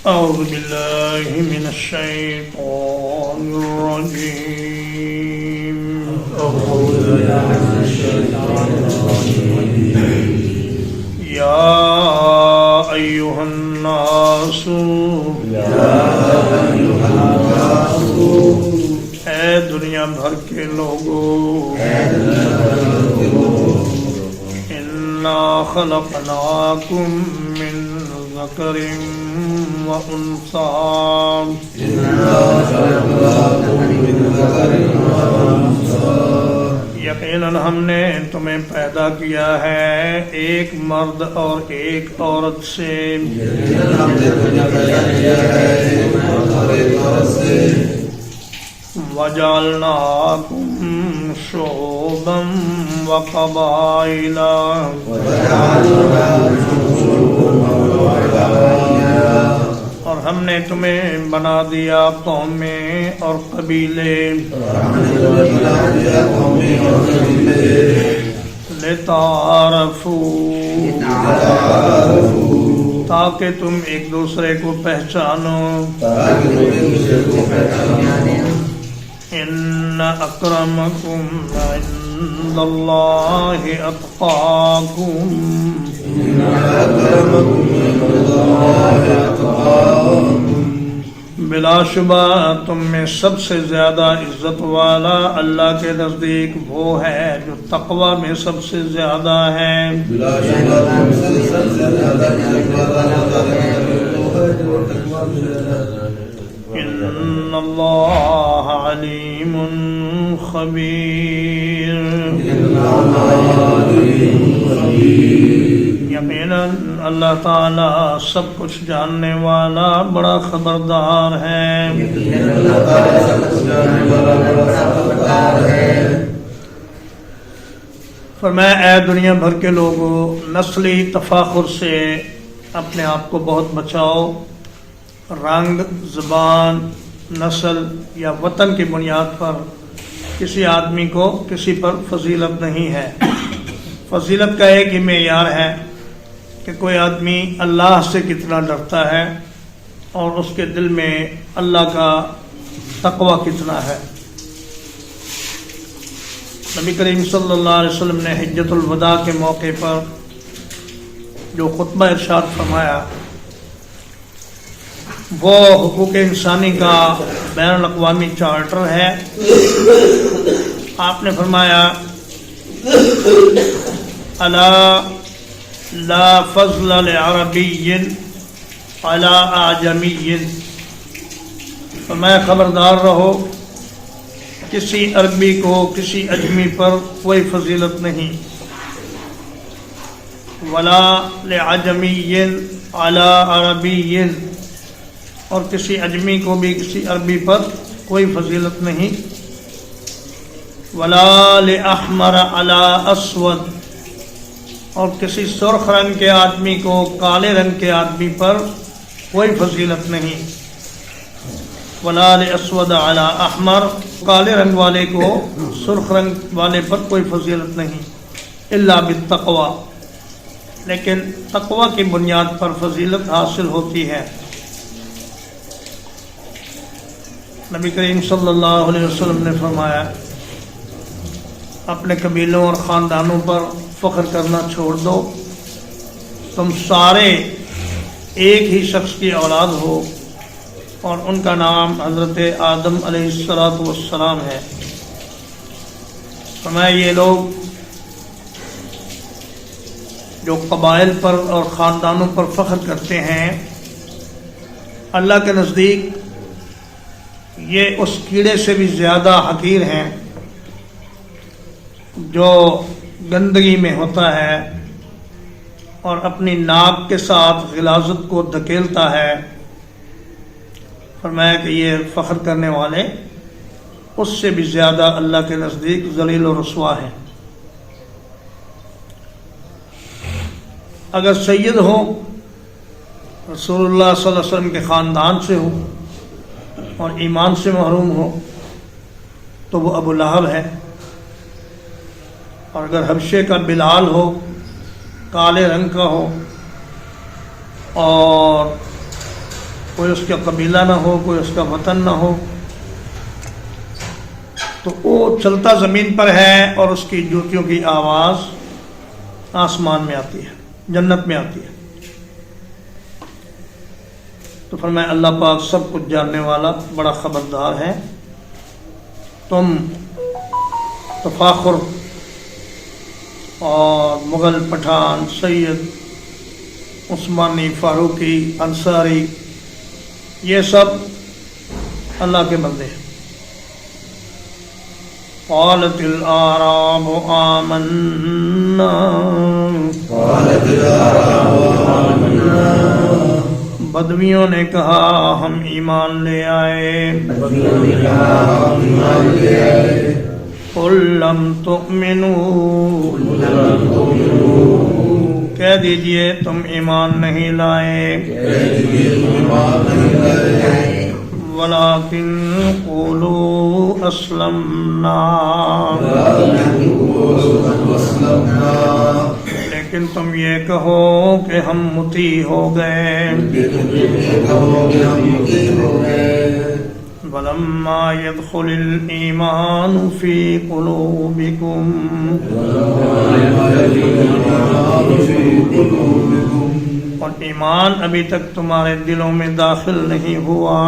أعوذ بالله من الشيطان الرجيم. يا أيها الناس اے دنیا بھر کے لوگوں انا خلقناکم من ذکر وانثى یقیناً ہم نے تمہیں پیدا کیا ہے ایک مرد اور ایک عورت سے وَجَعَلْنَاكُمْ شُعُوبًا وَقَبَائِلَ اور ہم نے تمہیں بنا دیا قومیں اور قبیلے لِتَعَارَفُوا تاکہ تم ایک دوسرے کو پہچانو ان اکرمکم عند اللہ اتقاکم بلا شبہ تم میں سب سے زیادہ عزت والا اللہ کے نزدیک وہ ہے جو تقوی میں سب سے زیادہ ہے ان اللہ علیم خبیر یقیناً اللہ تعالی سب کچھ جاننے والا بڑا خبردار ہے فرمایا اے دنیا بھر کے لوگوں نسلی تفاخر سے اپنے آپ کو بہت بچاؤ رنگ زبان نسل یا وطن کی بنیاد پر کسی آدمی کو کسی پر فضیلت نہیں ہے فضیلت کا ایک ہی معیار ہے کہ کوئی آدمی اللہ سے کتنا ڈرتا ہے اور اس کے دل میں اللہ کا تقوی کتنا ہے نبی کریم صلی اللہ علیہ وسلم نے حجۃ الوداع کے موقع پر جو خطبہ ارشاد فرمایا وہ حقوق انسانی کا بین الاقوامی چارٹر ہے آپ نے فرمایا الا لا فضل لعربی علی اعجمی فرمایا خبردار رہو کسی عربی کو کسی اجمی پر کوئی فضیلت نہیں ولا لعجمی علی عربی اور کسی اجمی کو بھی کسی عربی پر کوئی فضیلت نہیں ولا لأحمر علی اسود اور کسی سرخ رنگ کے آدمی کو کالے رنگ کے آدمی پر کوئی فضیلت نہیں ولا لأسود علی احمر کالے رنگ والے کو سرخ رنگ والے پر کوئی فضیلت نہیں الا بالتقوی لیکن تقوی کی بنیاد پر فضیلت حاصل ہوتی ہے نبی کریم صلی اللہ علیہ وسلم نے فرمایا اپنے قبیلوں اور خاندانوں پر فخر کرنا چھوڑ دو تم سارے ایک ہی شخص کی اولاد ہو اور ان کا نام حضرت آدم علیہ السلام ہے فرمایا یہ لوگ جو قبائل پر اور خاندانوں پر فخر کرتے ہیں اللہ کے نزدیک یہ اس کیڑے سے بھی زیادہ حقیر ہیں جو گندگی میں ہوتا ہے اور اپنی ناک کے ساتھ غلاظت کو دھکیلتا ہے فرمایا کہ یہ فخر کرنے والے اس سے بھی زیادہ اللہ کے نزدیک ذلیل و رسوا ہیں اگر سید ہو رسول اللہ صلی اللہ علیہ وسلم کے خاندان سے ہو اور ایمان سے محروم ہو تو وہ ابو لہب ہے اور اگر حبشے کا بلال ہو کالے رنگ کا ہو اور کوئی اس کا قبیلہ نہ ہو، کوئی اس کا وطن نہ ہو، تو وہ چلتا زمین پر ہے اور اس کی جوتیوں کی آواز آسمان میں آتی ہے، جنت میں آتی ہے۔ تو فرمایا اللہ پاک سب کچھ جاننے والا، بڑا خبردار ہے۔ تم تفاخر اور مغل، پٹھان، سید، عثمانی، فاروقی، انصاری، یہ سب اللہ کے بندے ہیں۔ قالت الاعراب آمنا، بدویوں نے کہا ہم ایمان لے آئے۔ قل لم تؤمنوا، کہہ دیجئے تم ایمان نہیں لائے۔ ولیکن قولوا اسلمنا، لیکن تم یہ کہو کہ ہم مطیع ہو گئے۔ ولما يدخل الإيمان في قلوبكم، اور ایمان ابھی تک تمہارے دلوں میں داخل نہیں ہوا۔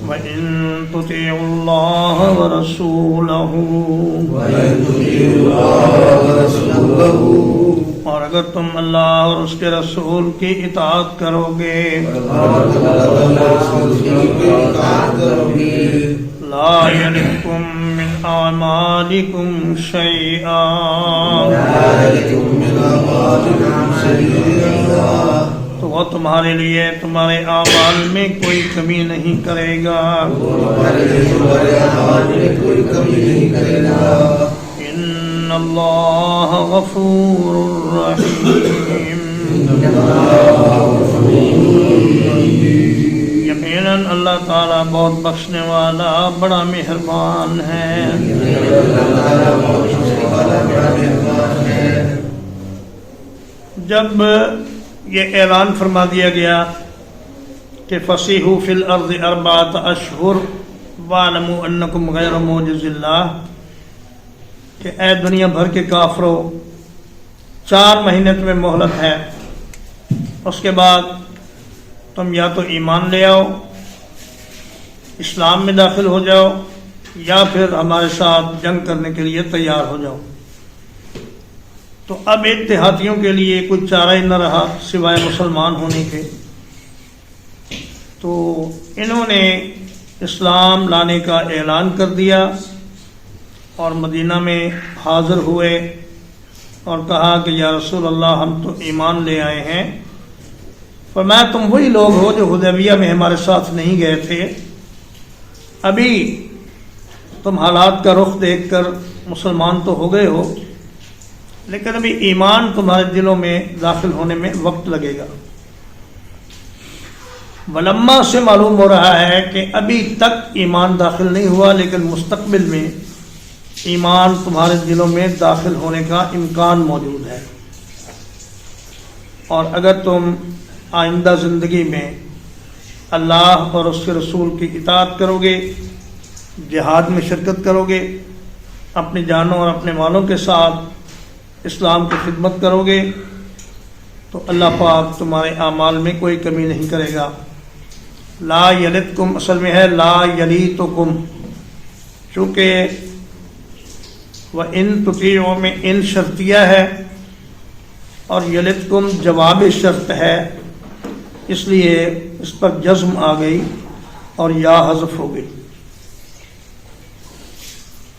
وَإِن تُطِيعُوا اللَّهَ وَرَسُولَهُ، اور اگر تم اللہ اور اس کے رسول کی اطاعت کرو گے، لا يلدكم من اعمالكم شيئا، تو وہ تمہارے لیے تمہارے اعمال میں کوئی کمی نہیں کرے گا۔ ان اللہ غفور رحیم، یقیناً اللہ تعالیٰ بہت بخشنے والا، بڑا مہربان ہے۔ جب یہ اعلان فرما دیا گیا کہ فصیحوا فی الارض اربعۃ اشہر واعلموا انکم غیر معجز اللہ، کہ اے دنیا بھر کے کافروں، 4 مہینے تمہیں مہلت ہے، اس کے بعد تم یا تو ایمان لے آؤ، اسلام میں داخل ہو جاؤ، یا پھر ہمارے ساتھ جنگ کرنے کے لیے تیار ہو جاؤ۔ تو اب اتحادیوں کے لیے کوئی چارہ ہی نہ رہا سوائے مسلمان ہونے کے، تو انہوں نے اسلام لانے کا اعلان کر دیا اور مدینہ میں حاضر ہوئے اور کہا کہ یا رسول اللہ ہم تو ایمان لے آئے ہیں۔ فرمایا تم وہی لوگ ہو جو حدیبیہ میں ہمارے ساتھ نہیں گئے تھے، ابھی تم حالات کا رخ دیکھ کر مسلمان تو ہو گئے ہو، لیکن ابھی ایمان تمہارے دلوں میں داخل ہونے میں وقت لگے گا۔ ولما سے معلوم ہو رہا ہے کہ ابھی تک ایمان داخل نہیں ہوا، لیکن مستقبل میں ایمان تمہارے دلوں میں داخل ہونے کا امکان موجود ہے، اور اگر تم آئندہ زندگی میں اللہ اور اس کے رسول کی اطاعت کرو گے، جہاد میں شرکت کرو گے، اپنی جانوں اور اپنے مالوں کے ساتھ اسلام کی خدمت کرو گے، تو اللہ پاک تمہارے اعمال میں کوئی کمی نہیں کرے گا۔ لا یلدکم اصل میں ہے لا یلیتکم، چونکہ وَإِن تُطِیعُوا میں ان شرطیہ ہے اور یلدکم جواب شرط ہے، اس لیے اس پر جزم آ گئی اور یا حذف ہو گئی۔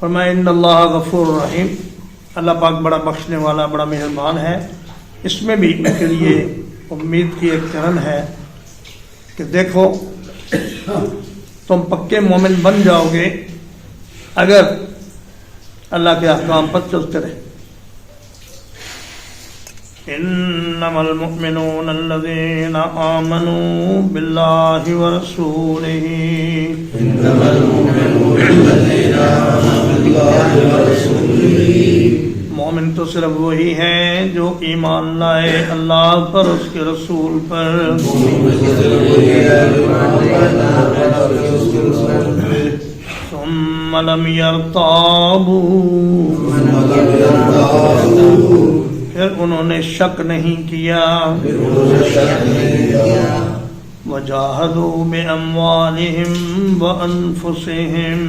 فرمایا ان اللہ غفور رحیم، اللہ پاک بڑا بخشنے والا، بڑا مہربان ہے۔ اس میں بھی ان کے لیے امید کی ایک کرن ہے کہ دیکھو تم پکے مومن بن جاؤ گے اگر اللہ کے احکام پر چلتے رہے۔ انما المؤمنون الذين آمنوا بالله ورسوله، مومن تو صرف وہی ہیں جو ایمان لائے اللہ پر، اس کے رسول پر. ثم لم يرتابوا، پھر انہوں نے شک نہیں کیا. وجاہدوا باموالہم وانفسہم،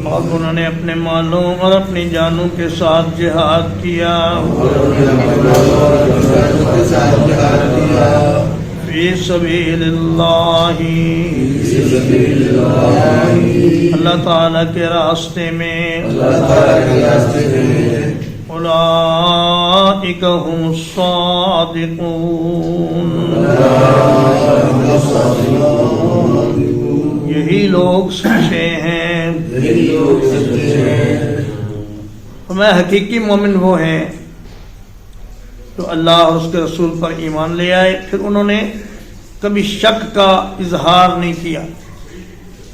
اور انہوں نے اپنے مالوں اور اپنی جانوں کے ساتھ جہاد کیا. فی سبیل اللہ، اللہ تعالیٰ کے راستے میں. اولئک هم الصادقون، یہی لوگ سچے ہیں. ہمیں حقیقی مومن وہ ہیں تو اللہ اور اس کے رسول پر ایمان لے آئے، پھر انہوں نے کبھی شک کا اظہار نہیں کیا.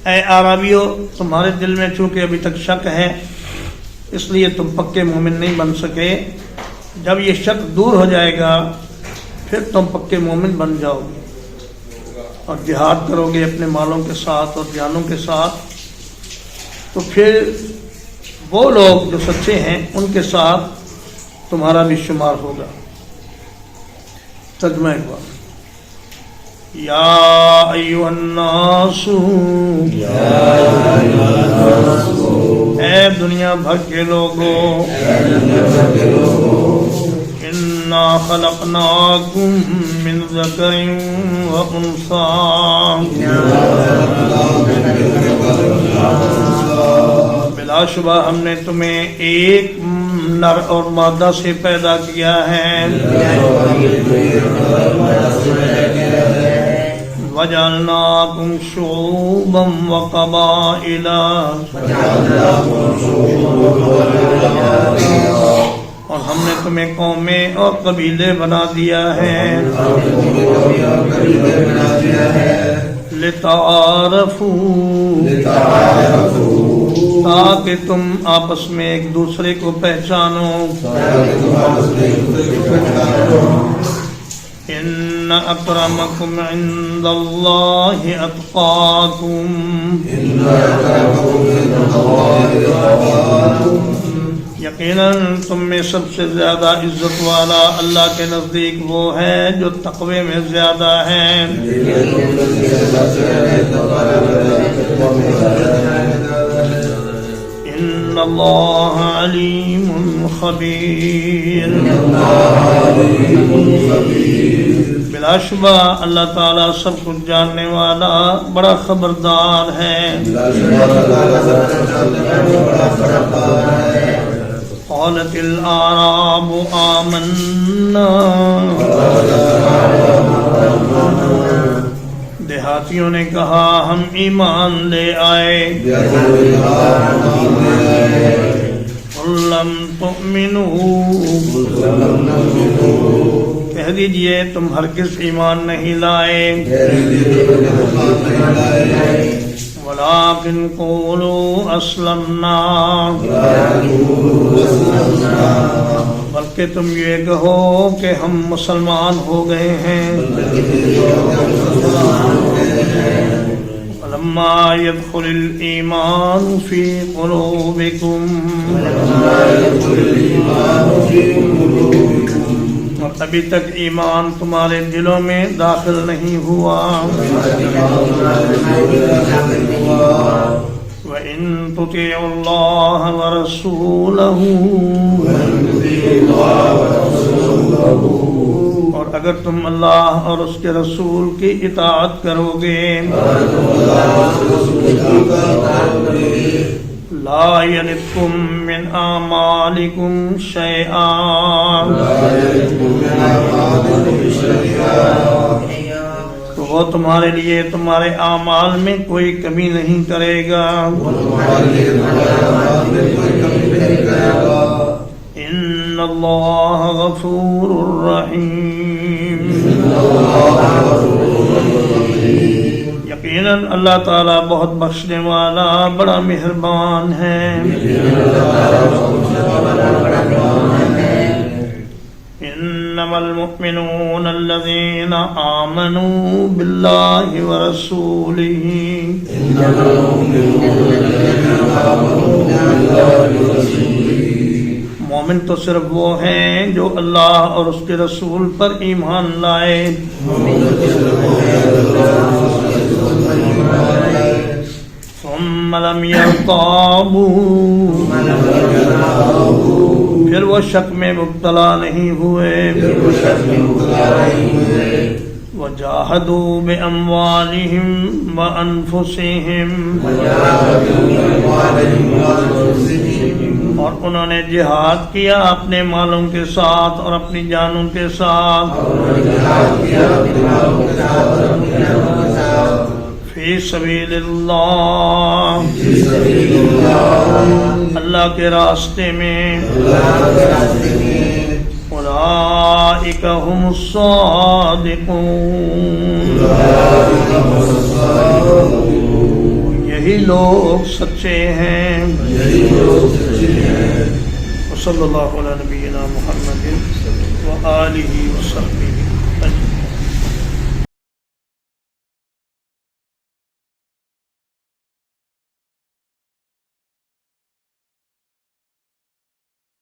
اے اعرابیو، تمہارے دل میں چونکہ ابھی تک شک ہے اس لیے تم پکے مومن نہیں بن سکے. جب یہ شک دور ہو جائے گا پھر تم پکے مومن بن جاؤ گے اور جہاد کرو گے اپنے مالوں کے ساتھ اور جانوں کے ساتھ، تو پھر وہ لوگ جو سچے ہیں ان کے ساتھ تمہارا بھی شمار ہوگا. ترجمہ ایک بار. یا ایھا الناس، اے دنیا بھر کے لوگوں، انا خلقناکم من ذکر و انثی، بلا شبہ ہم نے تمہیں ایک نر اور مادہ سے پیدا کیا ہے. وَجَعَلْنَاكُمْ شُعُوبًا وَقَبَائِلَ، اور ہم نے تمہیں قومیں اور قبیلے بنا دیا ہے. لِتَعَارَفُوا، تاکہ تم آپس میں ایک دوسرے کو پہچانو. ان اکرمکم عند اللہ اتقاکم، یقیناً تم میں سب سے زیادہ عزت والا اللہ کے نزدیک وہ ہے جو تقوی میں زیادہ ہے. ان اللہ علیم خبیر، بلا شبہ اللہ تعالیٰ سب کچھ جاننے والا بڑا خبردار ہے. قالت الاعراب آمنا، دیہاتیوں نے کہا ہم ایمان لے آئے. قل لم تؤمنوا، کہہ دیجئے تم ہرگز ایمان نہیں لائے. ولكن قولوا اسلمنا، بلکہ تم یہ کہو کہ ہم مسلمان ہو گئے ہیں. ولما يدخل الإيمان في قلوبكم، اور ابھی تک ایمان تمہارے دلوں میں داخل نہیں ہوا. وَإِن تُطِيعُوا اللَّهَ وَرَسُولَهُ، اور اگر تم اللہ اور اس کے رسول کی اطاعت کرو گے، لا يلدكم من اعمالكم شيئا، تو وہ تمہارے لیے تمہارے اعمال میں کوئی کمی نہیں کرے گا. ان اللہ غفور رحیم، یقیناً اللہ تعالیٰ بہت بخشنے والا بڑا مہربان ہے. انما المؤمنون الذين آمنوا بالله ورسوله. مومن تو صرف وہ ہیں جو اللہ اور اس کے رسول پر ایمان لائے. ثم لم يرتابوا، پھر وہ شک میں مبتلا نہیں ہوئے. وجاہدوا باموالہم وانفسہم، اور انہوں نے جہاد کیا اپنے مالوں کے ساتھ اور اپنی جانوں کے ساتھ. فی سبیل اللہ، اللہ کے راستے میں. اولئک ھم الصادقون، یہی لوگ سچے ہیں. وصلی اللہ علی نبینا محمد وآلہ وصحبہ اجمعین.